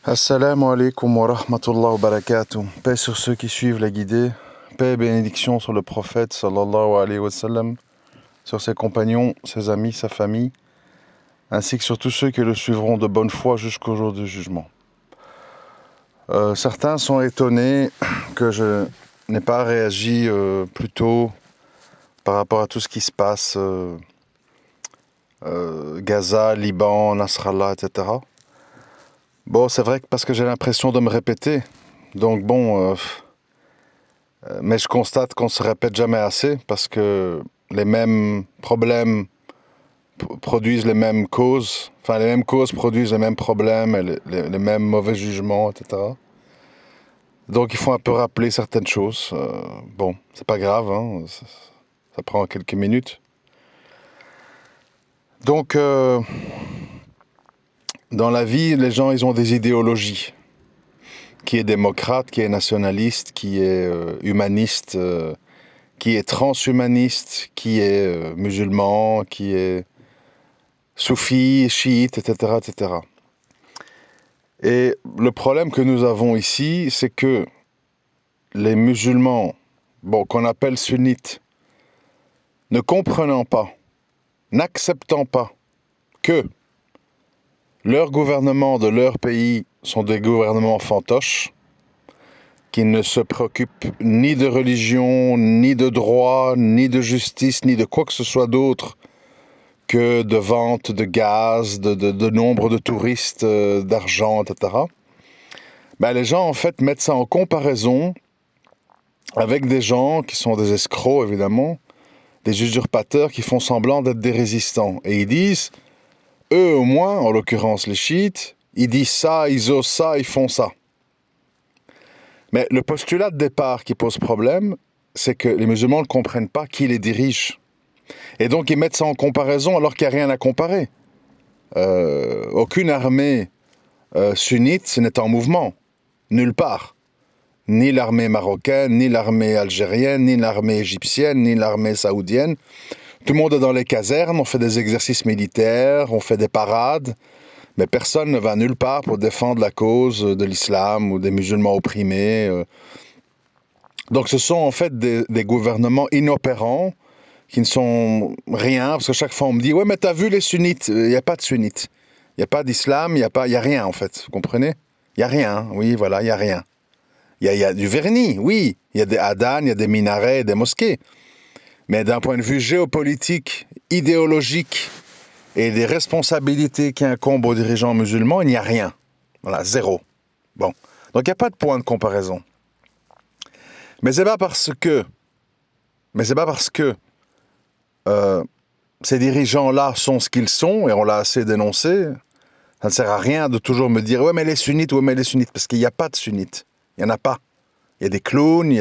Assalamu alaikum wa rahmatullah wa barakatuh. Paix sur ceux qui suivent la guidée. Paix et bénédiction sur le prophète sallallahu alayhi wa sallam, sur ses compagnons, ses amis, sa famille, ainsi que sur tous ceux qui le suivront de bonne foi jusqu'au jour du jugement. Certains sont étonnés que je n'ai pas réagi plus tôt par rapport à tout ce qui se passe, Gaza, Liban, Nasrallah, etc. Bon, c'est vrai que parce que j'ai l'impression de me répéter. Donc bon, mais je constate qu'on se répète jamais assez parce que les mêmes problèmes produisent les mêmes causes. Enfin, les mêmes causes produisent les mêmes problèmes, et les mêmes mauvais jugements, etc. Donc il faut un peu rappeler certaines choses. Bon, c'est pas grave, hein, ça prend quelques minutes. Donc, dans la vie, les gens, ils ont des idéologies. Qui est démocrate, qui est nationaliste, qui est humaniste, qui est transhumaniste, qui est musulman, qui est soufi, chiite, etc., etc. Et le problème que nous avons ici, c'est que les musulmans, qu'on appelle sunnites, ne comprenant pas, n'acceptant pas que leurs gouvernements de leur pays sont des gouvernements fantoches, qui ne se préoccupent ni de religion, ni de droit, ni de justice, ni de quoi que ce soit d'autre que de vente de gaz, de nombre de touristes, d'argent, etc. Les gens, en fait, mettent ça en comparaison avec des gens qui sont des escrocs, évidemment, des usurpateurs qui font semblant d'être des résistants. Et ils disent, eux au moins, en l'occurrence les chiites, ils disent ça, ils osent ça, ils font ça. Mais le postulat de départ qui pose problème, c'est que les musulmans ne comprennent pas qui les dirige. Et donc ils mettent ça en comparaison alors qu'il n'y a rien à comparer. Aucune armée sunnite n'est en mouvement, nulle part. Ni l'armée marocaine, ni l'armée algérienne, ni l'armée égyptienne, ni l'armée saoudienne. Tout le monde est dans les casernes, on fait des exercices militaires, on fait des parades, mais personne ne va nulle part pour défendre la cause de l'islam ou des musulmans opprimés. Donc ce sont en fait des gouvernements inopérants qui ne sont rien, parce que chaque fois on me dit « Ouais, mais t'as vu les sunnites ?» Il n'y a pas de sunnites, il n'y a pas d'islam, il n'y a rien en fait, vous comprenez? Il n'y a rien, oui, voilà, il n'y a rien. Il y a du vernis, oui, il y a des adans, il y a des minarets, des mosquées. Mais d'un point de vue géopolitique, idéologique et des responsabilités qui incombent aux dirigeants musulmans, il n'y a rien. Voilà, zéro. Bon. Donc il n'y a pas de point de comparaison. Mais c'est pas parce que ces dirigeants-là sont ce qu'ils sont, et on l'a assez dénoncé, ça ne sert à rien de toujours me dire « Ouais, mais les sunnites, parce qu'il n'y a pas de sunnites. Il n'y en a pas. Il y a des clowns, il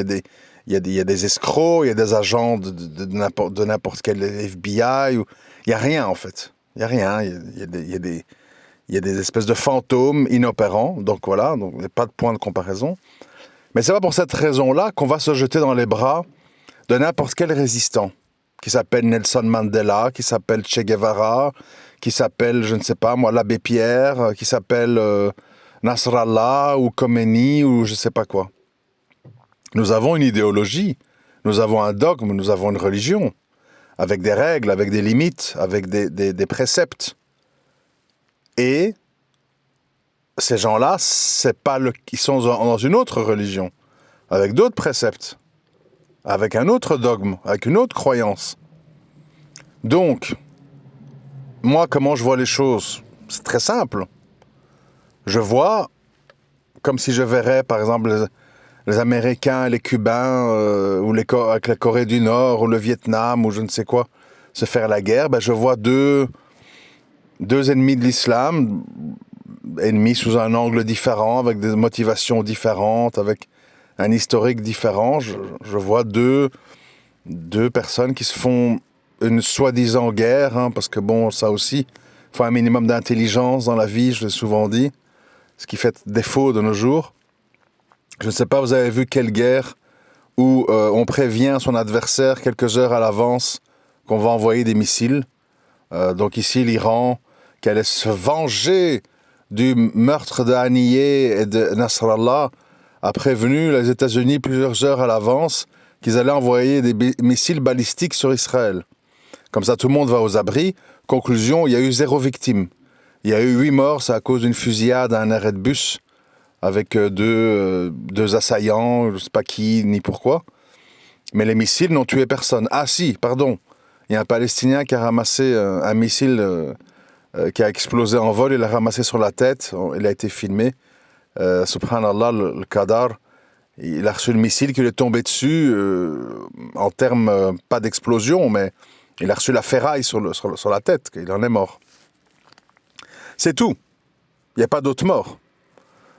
y a des escrocs, il y a des agents de n'importe quel FBI. Il n'y a rien, en fait. Il n'y a rien. Il y a des espèces de fantômes inopérants. Donc voilà, donc il n'y a pas de point de comparaison. Mais c'est pas pour cette raison-là qu'on va se jeter dans les bras de n'importe quel résistant, qui s'appelle Nelson Mandela, qui s'appelle Che Guevara, qui s'appelle, je ne sais pas moi, l'abbé Pierre, qui s'appelle Nasrallah ou Khomeini ou je ne sais pas quoi. Nous avons une idéologie, nous avons un dogme, nous avons une religion, avec des règles, avec des limites, avec des préceptes. Et ces gens-là, ils sont dans une autre religion, avec d'autres préceptes, avec un autre dogme, avec une autre croyance. Donc, moi, comment je vois les choses? C'est très simple. Je vois comme si je verrais, par exemple, les Américains, les Cubains, ou avec la Corée du Nord, ou le Vietnam, ou je ne sais quoi, se faire la guerre. Je vois deux ennemis de l'islam, ennemis sous un angle différent, avec des motivations différentes, avec un historique différent. Je vois deux personnes qui se font une soi-disant guerre, parce que bon, ça aussi, il faut un minimum d'intelligence dans la vie, je l'ai souvent dit, ce qui fait défaut de nos jours. Je ne sais pas, vous avez vu quelle guerre où on prévient son adversaire quelques heures à l'avance qu'on va envoyer des missiles. Donc ici, l'Iran, qui allait se venger du meurtre de Haniyeh et de Nasrallah a prévenu les États-Unis plusieurs heures à l'avance qu'ils allaient envoyer des missiles balistiques sur Israël. Comme ça, tout le monde va aux abris. Conclusion, il y a eu 0 victime. Il y a eu 8 morts, c'est à cause d'une fusillade à un arrêt de bus avec deux assaillants, je ne sais pas qui ni pourquoi. Mais les missiles n'ont tué personne. Ah si, pardon. Il y a un Palestinien qui a ramassé un missile qui a explosé en vol. Il l'a ramassé sur la tête. Il a été filmé. Subhanallah, le Qadar. Il a reçu le missile qui lui est tombé dessus en termes, pas d'explosion, mais il a reçu la ferraille sur la tête. Il en est mort. C'est tout. Il n'y a pas d'autres morts.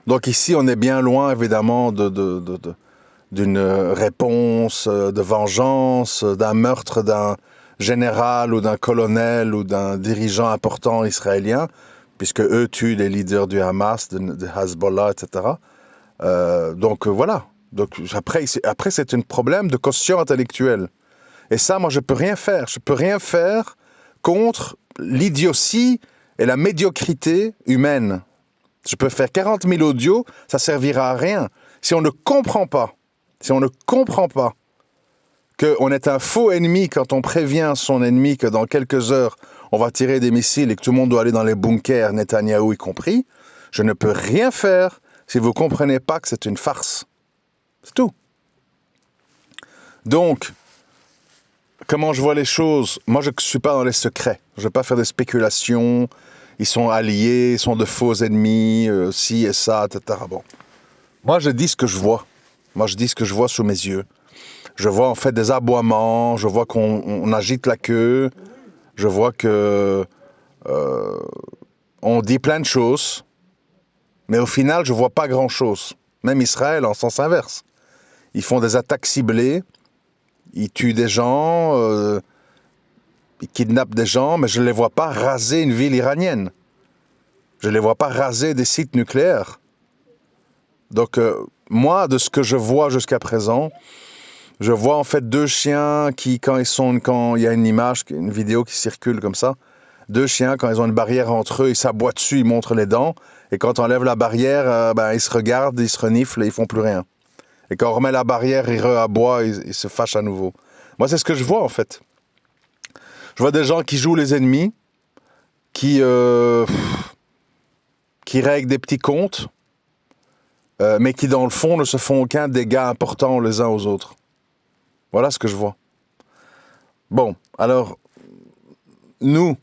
Donc ici, on est bien loin, évidemment, d'une réponse, de vengeance, d'un meurtre d'un général ou d'un colonel ou d'un dirigeant important israélien, puisque eux tuent les leaders du Hamas, de Hezbollah, etc. Donc voilà. Donc, après, c'est un problème de quotient intellectuel. Et ça, moi, je ne peux rien faire. Je ne peux rien faire contre l'idiotie et la médiocrité humaine. Je peux faire 40 000 audios, ça ne servira à rien. Si on ne comprend pas qu'on est un faux ennemi quand on prévient son ennemi que dans quelques heures, on va tirer des missiles et que tout le monde doit aller dans les bunkers, Netanyahou y compris, je ne peux rien faire si vous ne comprenez pas que c'est une farce. C'est tout. Donc, comment je vois les choses? Moi, je ne suis pas dans les secrets. Je ne vais pas faire des spéculations. Ils sont alliés, ils sont de faux ennemis, ci et ça, etc. Bon. Moi, je dis ce que je vois. Moi, je dis ce que je vois sous mes yeux. Je vois en fait des aboiements, je vois qu'on agite la queue, je vois que on dit plein de choses, mais au final, je vois pas grand-chose. Même Israël, en sens inverse. Ils font des attaques ciblées, ils tuent des gens, ils kidnappent des gens, mais je ne les vois pas raser une ville iranienne. Je ne les vois pas raser des sites nucléaires. Donc, moi, de ce que je vois jusqu'à présent, je vois en fait 2 chiens qui, quand il y a une image, une vidéo qui circule comme ça, 2 chiens, quand ils ont une barrière entre eux, ils s'aboient dessus, ils montrent les dents, et quand on enlève la barrière, ils se regardent, ils se reniflent et ils font plus rien. Et quand on remet la barrière, ils reaboient, ils se fâchent à nouveau. Moi, c'est ce que je vois en fait. Je vois des gens qui jouent les ennemis, qui règlent des petits comptes, mais qui dans le fond ne se font aucun dégât important les uns aux autres. Voilà ce que je vois. Bon, alors, nous,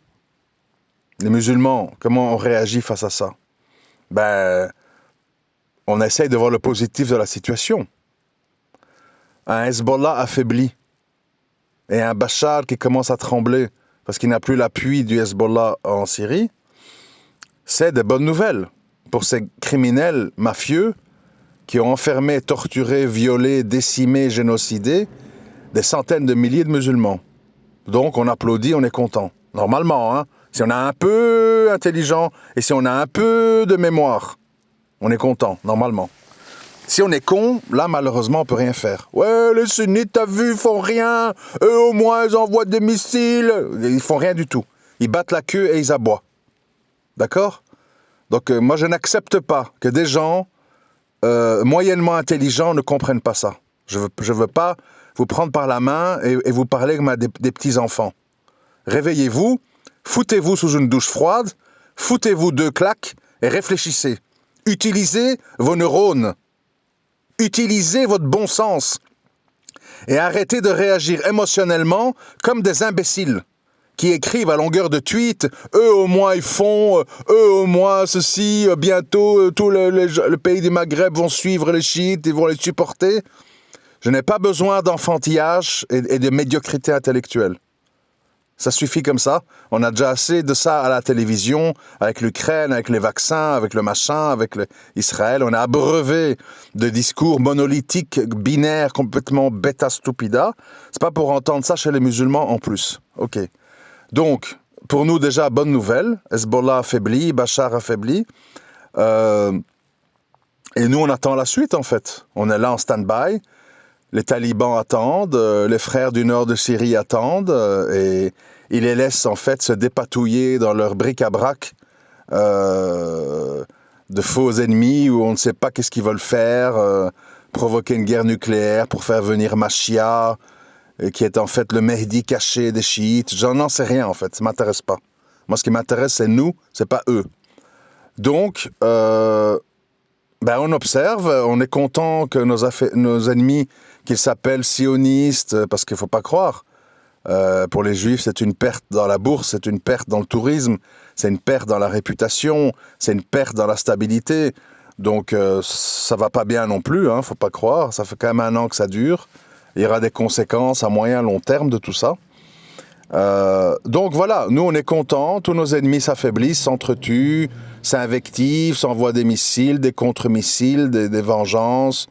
les musulmans, comment on réagit face à ça? On essaye de voir le positif de la situation. Un Hezbollah affaibli et un Bachar qui commence à trembler parce qu'il n'a plus l'appui du Hezbollah en Syrie, c'est des bonnes nouvelles pour ces criminels mafieux qui ont enfermé, torturé, violé, décimé, génocidé des centaines de milliers de musulmans. Donc on applaudit, on est content. Normalement, hein, si on est un peu intelligent et si on a un peu de mémoire, on est content, normalement. Si on est con, là, malheureusement, on peut rien faire. Ouais, les sunnites, t'as vu, ils font rien. Eux, au moins, ils envoient des missiles. Ils font rien du tout. Ils battent la queue et ils aboient. D'accord? Donc, moi, je n'accepte pas que des gens moyennement intelligents ne comprennent pas ça. Je veux pas vous prendre par la main et vous parler comme à des petits-enfants. Réveillez-vous, foutez-vous sous une douche froide, foutez-vous 2 claques et réfléchissez. Utilisez vos neurones. Utilisez votre bon sens et arrêtez de réagir émotionnellement comme des imbéciles qui écrivent à longueur de tweet « Eux au moins ils font, eux au moins ceci, bientôt tout le pays du Maghreb vont suivre les chiites, ils vont les supporter. » Je n'ai pas besoin d'enfantillage et de médiocrité intellectuelle. Ça suffit comme ça. On a déjà assez de ça à la télévision, avec l'Ukraine, avec les vaccins, avec le machin, avec Israël. On est abreuvé de discours monolithiques, binaires, complètement bêta stupida. C'est pas pour entendre ça chez les musulmans en plus. Ok. Donc, pour nous déjà, bonne nouvelle. Hezbollah affaibli, Bachar affaibli. Et nous, on attend la suite en fait. On est là en stand-by. Les talibans attendent, les frères du nord de Syrie attendent, et ils les laissent en fait se dépatouiller dans leur bric-à-brac de faux ennemis où on ne sait pas qu'est-ce qu'ils veulent faire, provoquer une guerre nucléaire pour faire venir Machia, qui est en fait le Mehdi caché des chiites. J'en sais rien en fait, ça m'intéresse pas. Moi, ce qui m'intéresse, c'est nous, c'est pas eux. Donc, on observe, on est content que nos ennemis, qu'ils s'appellent sionistes, parce qu'il faut pas croire. Pour les Juifs, c'est une perte dans la bourse, c'est une perte dans le tourisme, c'est une perte dans la réputation, c'est une perte dans la stabilité. Donc, ça va pas bien non plus, hein, faut pas croire. Ça fait quand même 1 an que ça dure. Il y aura des conséquences à moyen long terme de tout ça. Donc voilà, nous on est contents, tous nos ennemis s'affaiblissent, s'entretuent, s'invectivent, s'envoient des missiles, des contre-missiles, des vengeances.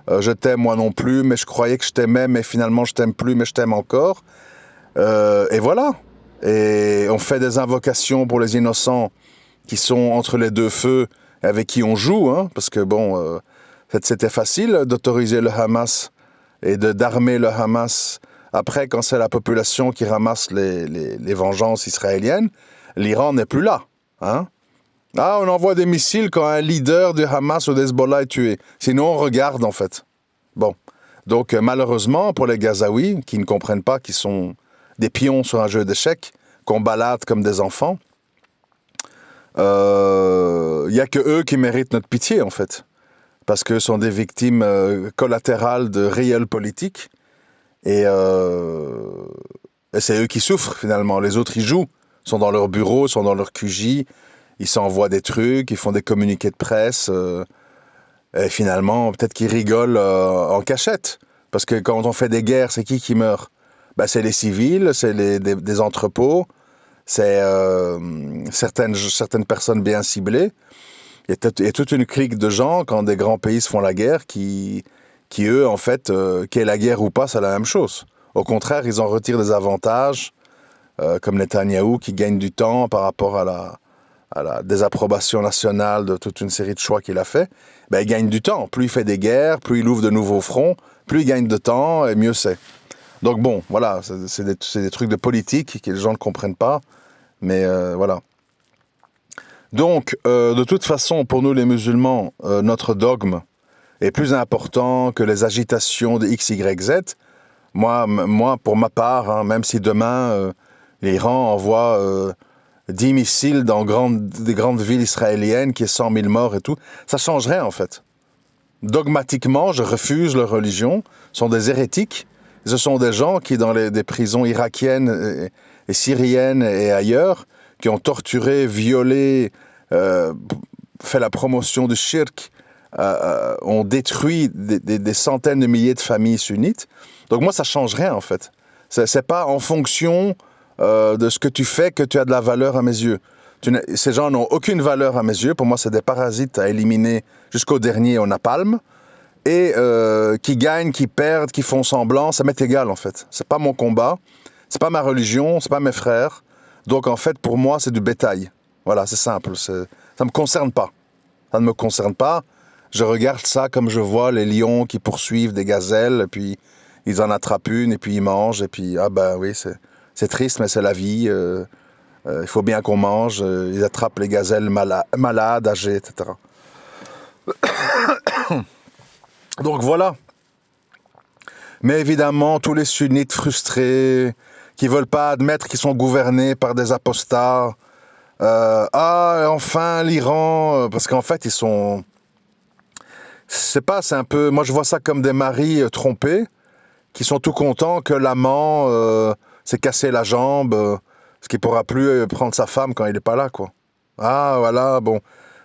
Je t'aime moi non plus, mais je croyais que je t'aimais, mais finalement je t'aime plus, mais je t'aime encore. Et voilà. Et on fait des invocations pour les innocents qui sont entre les deux feux, avec qui on joue, hein, parce que bon, c'était facile d'autoriser le Hamas et d'armer le Hamas. Après, quand c'est la population qui ramasse les vengeances israéliennes, l'Iran n'est plus là. Hein? Ah, on envoie des missiles quand un leader du Hamas ou d'Hezbollah est tué. Sinon, on regarde, en fait. Bon. Donc, malheureusement, pour les Gazaouis, qui ne comprennent pas qu'ils sont des pions sur un jeu d'échecs, qu'on balade comme des enfants, il n'y a que eux qui méritent notre pitié, en fait. Parce qu'eux sont des victimes collatérales de réels politiques. Et c'est eux qui souffrent, finalement. Les autres, ils jouent. Ils sont dans leur bureau, ils sont dans leur QJ, ils s'envoient des trucs, ils font des communiqués de presse. Et finalement, peut-être qu'ils rigolent en cachette. Parce que quand on fait des guerres, c'est qui meurt? C'est les civils, c'est des entrepôts, c'est certaines personnes bien ciblées. Il y a toute une clique de gens, quand des grands pays se font la guerre, qui eux, en fait, qu'il y ait la guerre ou pas, c'est la même chose. Au contraire, ils en retirent des avantages, comme Netanyahou, qui gagne du temps par rapport à la désapprobation nationale de toute une série de choix qu'il a fait. Il gagne du temps. Plus il fait des guerres, plus il ouvre de nouveaux fronts, plus il gagne de temps, et mieux c'est. Donc bon, voilà, c'est des trucs de politique que les gens ne comprennent pas, mais voilà. Donc, de toute façon, pour nous les musulmans, notre dogme est plus important que les agitations de X, Y, Z. Moi pour ma part, hein, même si demain, l'Iran envoie 10 missiles dans des grandes villes israéliennes, qui est 100 000 morts et tout, ça change rien en fait. Dogmatiquement, je refuse leur religion, ce sont des hérétiques. Ce sont des gens qui, dans des prisons irakiennes et syriennes et ailleurs, qui ont torturé, violé, fait la promotion du shirk, ont détruit des centaines de milliers de familles sunnites. Donc moi, ça ne change rien, en fait. C'est pas en fonction de ce que tu fais que tu as de la valeur à mes yeux. Ces gens n'ont aucune valeur à mes yeux. Pour moi, c'est des parasites à éliminer jusqu'au dernier au napalm. Et qui gagnent, qui perdent, qui font semblant, ça m'est égal en fait. C'est pas mon combat, c'est pas ma religion, c'est pas mes frères. Donc en fait, pour moi, c'est du bétail. Voilà, c'est simple. Ça me concerne pas. Ça ne me concerne pas. Je regarde ça comme je vois les lions qui poursuivent des gazelles, et puis ils en attrapent une, et puis ils mangent, et puis oui, c'est triste, mais c'est la vie. Il faut bien qu'on mange. Ils attrapent les gazelles malades, âgées, etc. Donc voilà. Mais évidemment, tous les sunnites frustrés, qui veulent pas admettre qu'ils sont gouvernés par des apostats. Enfin l'Iran, parce qu'en fait ils sont... c'est un peu... Moi je vois ça comme des maris trompés, qui sont tout contents que l'amant s'est cassé la jambe, parce qu'il pourra plus prendre sa femme quand il n'est pas là, quoi. Ah voilà, bon.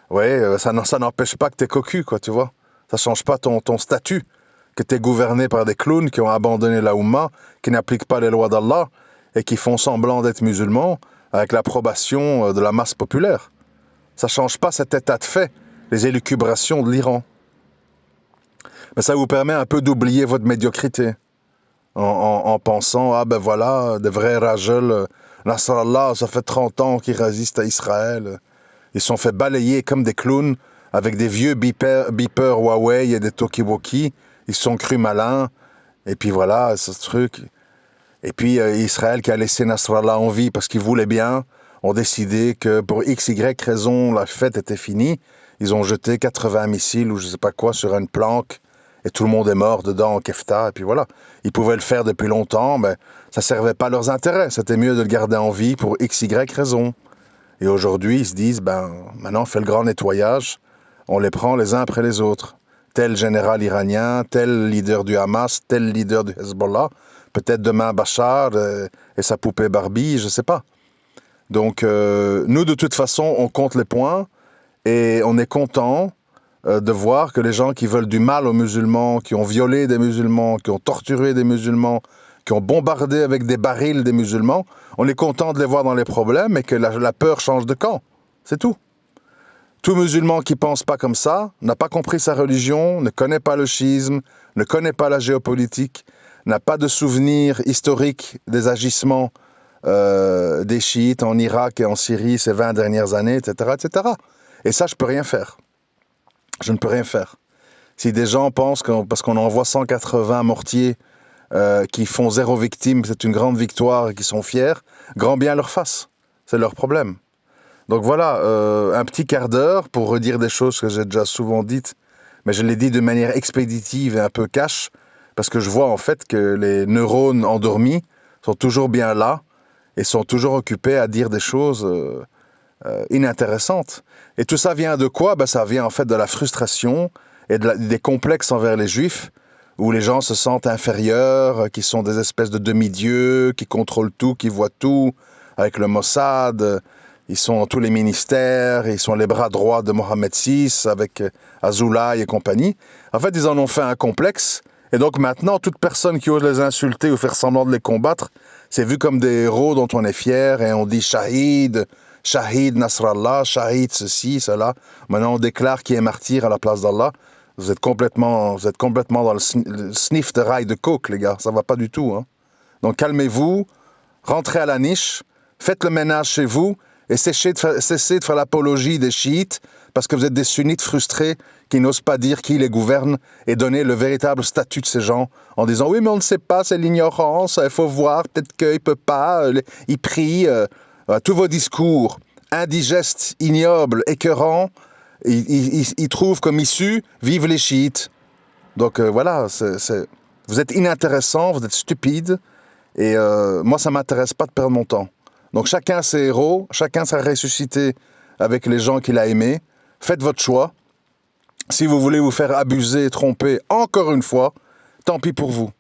Ouais, ça n'empêche pas que t'es cocu, quoi, tu vois. Ça change pas ton statut, que tu es gouverné par des clowns qui ont abandonné la Oumma, qui n'appliquent pas les lois d'Allah et qui font semblant d'être musulmans avec l'approbation de la masse populaire. Ça change pas cet état de fait, les élucubrations de l'Iran. Mais ça vous permet un peu d'oublier votre médiocrité en pensant, voilà, des vrais rageuls, Nasrallah, ça fait 30 ans qu'ils résistent à Israël. Ils se sont fait balayer comme des clowns avec des vieux beepers Huawei et des talkie-walkie. Ils se sont crus malins. Et puis voilà, ce truc. Et puis Israël qui a laissé Nasrallah en vie parce qu'il voulait bien. ont décidé que pour X, Y raison, la fête était finie. Ils ont jeté 80 missiles ou je sais pas quoi sur une planque et tout le monde est mort dedans en kefta. Et puis voilà, ils pouvaient le faire depuis longtemps, mais ça servait pas à leurs intérêts. C'était mieux de le garder en vie pour X, Y raison. Et aujourd'hui, ils se disent, maintenant on fait le grand nettoyage, on les prend les uns après les autres. Tel général iranien, tel leader du Hamas, tel leader du Hezbollah, peut-être demain Bachar et sa poupée Barbie, je sais pas. Donc nous, de toute façon, on compte les points et on est content de voir que les gens qui veulent du mal aux musulmans, qui ont violé des musulmans, qui ont torturé des musulmans, qui ont bombardé avec des barils des musulmans, on est content de les voir dans les problèmes et que la peur change de camp. C'est tout. Tout musulman qui ne pense pas comme ça, n'a pas compris sa religion, ne connaît pas le schisme, ne connaît pas la géopolitique, n'a pas de souvenir historique des agissements des chiites en Irak et en Syrie ces 20 dernières années, etc., etc. Et ça, je ne peux rien faire. Je ne peux rien faire. Si des gens pensent que parce qu'on envoie 180 mortiers qui font 0 victime, c'est une grande victoire et qui sont fiers, grand bien leur fasse. C'est leur problème. Donc voilà, un petit quart d'heure pour redire des choses que j'ai déjà souvent dites, mais je les dis de manière expéditive et un peu cash, parce que je vois en fait que les neurones endormis sont toujours bien là et sont toujours occupés à dire des choses inintéressantes. Et tout ça vient de quoi ? Ça vient en fait de la frustration et des complexes envers les juifs, où les gens se sentent inférieurs, qui sont des espèces de demi-dieux, qui contrôlent tout, qui voient tout, avec le Mossad. Ils sont dans tous les ministères, ils sont les bras droits de Mohamed VI, avec Azoulay et compagnie. En fait, ils en ont fait un complexe, et donc maintenant, toute personne qui ose les insulter ou faire semblant de les combattre, c'est vu comme des héros dont on est fier, et on dit Shahid, Shahid Nasrallah, Shahid ceci, cela. Maintenant, on déclare qui est martyr à la place d'Allah. Vous êtes complètement dans le sniff de rail de coke, les gars. Ça va pas du tout. Hein. Donc calmez-vous, rentrez à la niche, faites le ménage chez vous et cessez de faire l'apologie des chiites parce que vous êtes des sunnites frustrés qui n'osent pas dire qui les gouverne et donner le véritable statut de ces gens en disant « Oui, mais on ne sait pas, c'est l'ignorance, il faut voir, peut-être qu'il ne peut pas, il prie. » Tous vos discours indigestes, ignobles, écœurants, ils trouvent comme issue « Vive les chiites ». Donc voilà, vous êtes inintéressants, vous êtes stupides, et moi ça ne m'intéresse pas de perdre mon temps. Donc chacun ses héros, chacun sera ressuscité avec les gens qu'il a aimés. Faites votre choix. Si vous voulez vous faire abuser, tromper, encore une fois, tant pis pour vous.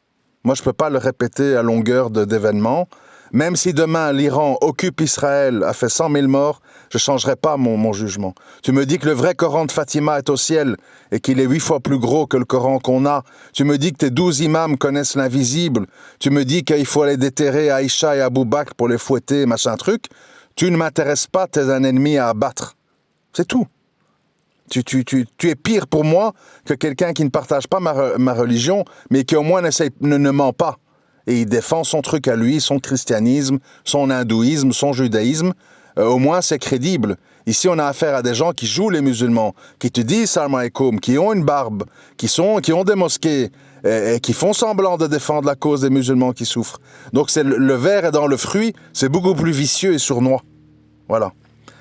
Moi je ne peux pas le répéter à longueur d'événements. Même si demain l'Iran occupe Israël, a fait 100 000 morts, je ne changerai pas mon jugement. Tu me dis que le vrai Coran de Fatima est au ciel et qu'il est 8 fois plus gros que le Coran qu'on a. Tu me dis que tes 12 imams connaissent l'invisible. Tu me dis qu'il faut aller déterrer Aïcha et Abou Bakr pour les fouetter, machin truc. Tu ne m'intéresses pas, tu es un ennemi à abattre. C'est tout. Tu es pire pour moi que quelqu'un qui ne partage pas ma religion, mais qui au moins ne ment pas. Et il défend son truc à lui, son christianisme, son hindouisme, son judaïsme. Au moins, c'est crédible. Ici, on a affaire à des gens qui jouent les musulmans, qui te disent salam alaikum, qui ont une barbe, qui ont des mosquées, et qui font semblant de défendre la cause des musulmans qui souffrent. Donc, le verre est dans le fruit, c'est beaucoup plus vicieux et sournois. Voilà.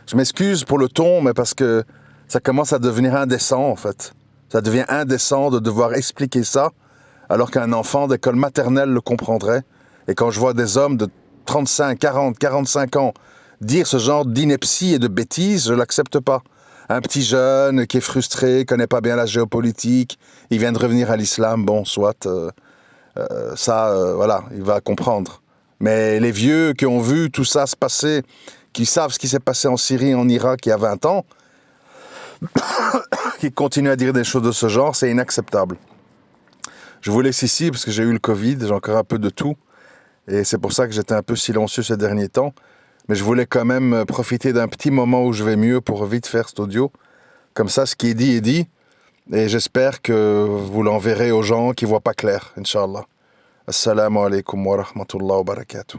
Je m'excuse pour le ton, mais parce que ça commence à devenir indécent, en fait. Ça devient indécent de devoir expliquer ça, alors qu'un enfant d'école maternelle le comprendrait. Et quand je vois des hommes de 35, 40, 45 ans dire ce genre d'ineptie et de bêtises, je ne l'accepte pas. Un petit jeune qui est frustré, connaît pas bien la géopolitique, il vient de revenir à l'islam, bon, soit, voilà, il va comprendre. Mais les vieux qui ont vu tout ça se passer, qui savent ce qui s'est passé en Syrie, en Irak il y a 20 ans, qui continuent à dire des choses de ce genre, c'est inacceptable. Je vous laisse ici parce que j'ai eu le Covid, j'ai encore un peu de tout. Et c'est pour ça que j'étais un peu silencieux ces derniers temps. Mais je voulais quand même profiter d'un petit moment où je vais mieux pour vite faire cet audio. Comme ça, ce qui est dit est dit. Et j'espère que vous l'enverrez aux gens qui ne voient pas clair, Inch'Allah. Assalamu alaikum wa rahmatullahi wa barakatuh.